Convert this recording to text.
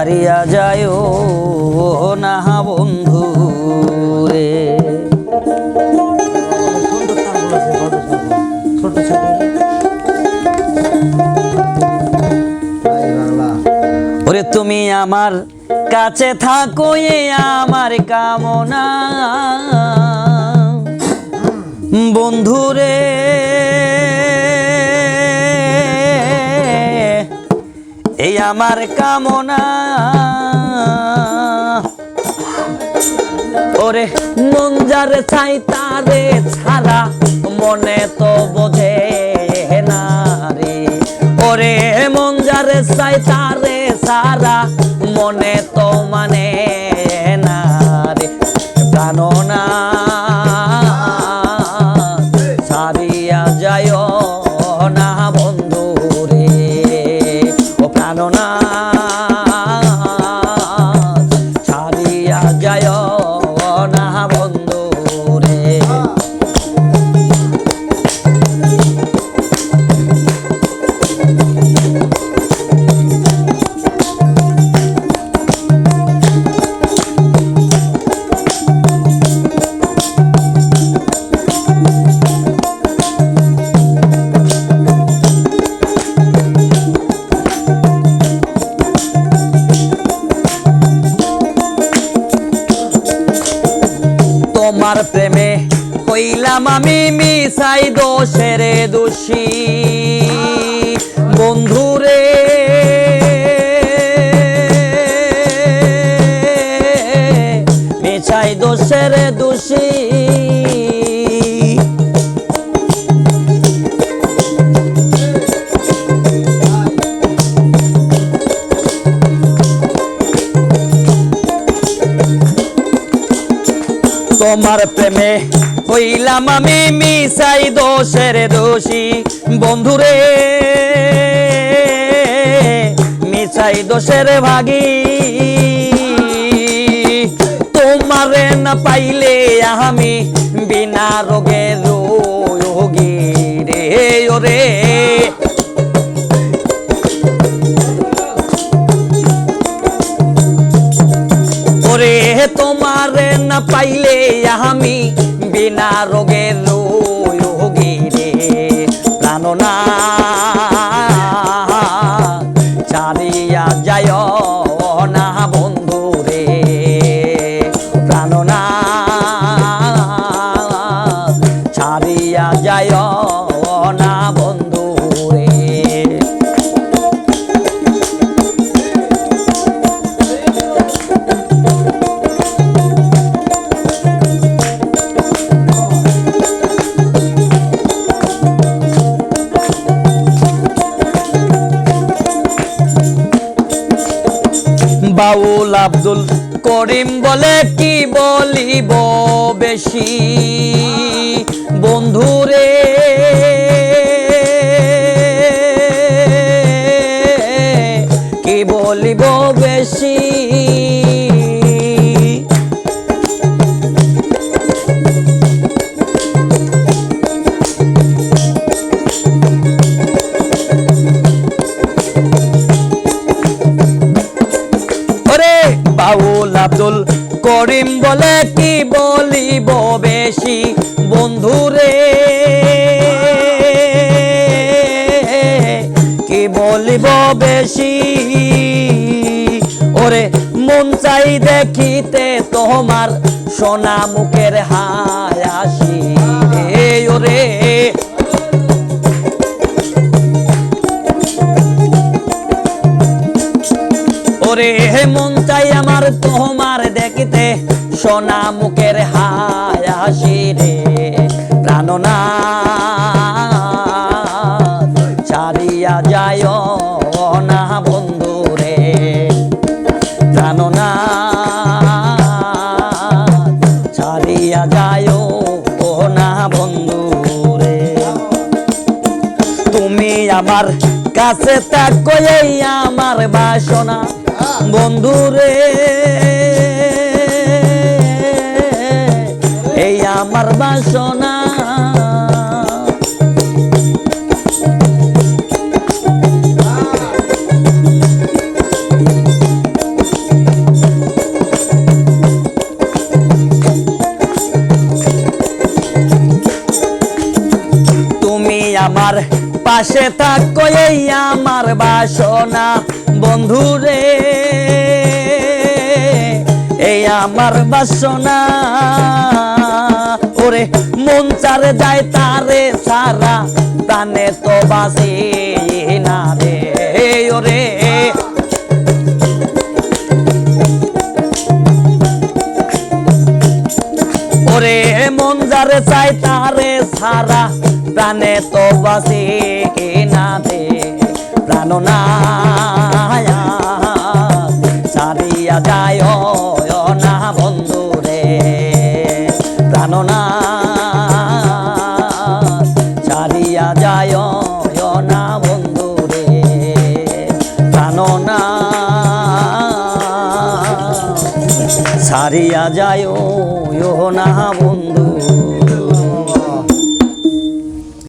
হারিয়া যায় না বন্ধু রে। ওরে তুমি আমার কাছে থাকো এ আমার কামনা বন্ধু রে। এই আমার কামনা ওরে মন যারে চাই তারে ছাড়া মনে তো বোঝে না রে। ওরে মন যারে চাই তারে ছাড়া মনে তো মানে না রে। প্রাণনা ছাড়িয়া যায় না বন্ধু রে। ও প্রাণনা ছাড়িয়া যায় না বন্ধু রে। তোমার প্রেমে হইলাম আমি মিশাই দোষের দোষী বন্ধুরে। মিশাই দোষের দোষী তোমার প্রেমে হইলাম আমি মিশাই দোষের দোষী বন্ধুরে। মিশাই দোষের ভাগী তোমারে না পাইলে আমি বিনা রোগে রোগী রে। ওরে ওরে তোমারে না পাইলে আমি বিনা রোগে রোগী রে। প্রাণনা ছাড়িয়া যায় না বন্ধু রে। প্রাণনা ছাড়িয়া যায় না বন্ধু রে। বাউল আব্দুল করিম বলে কি বলিব বেশি বন্ধুরে। কি বলিব বেশি বাউল আব্দুল করিম বলে কি বলিব বেশি বন্ধুরে। কি বলিব বেশি ওরে মন চাই দেখিতে তোমার সোনা মুখের হাসি রে। ওরে ওরে মন চাই আমার তোমার দেখিতে সোনা মুখের হাসি রে। প্রাণনা ছাড়িয়া যায় না বন্ধু রে। প্রাণনা ছাড়িয়া যায় না বন্ধু রে। তুমি আমার কাছে থাকো এই আমার বাসনা বন্ধুরে। এই আমার বাসনা আসো না বন্ধু রে, এই আমার বাসনা। ওরে মন চারে যায় তারে সারা, প্রাণে তো বাসি না রে। ওরে ওরে মন যারে চাই তারে সারা, প্রাণে তো বাসি না দে। প্রাণ না সারিয়া যায় না বন্ধু রে, প্রাণ না সারিয়া যায় না বন্ধু রে, প্রাণ না সারিয়া যায় না বন্ধু।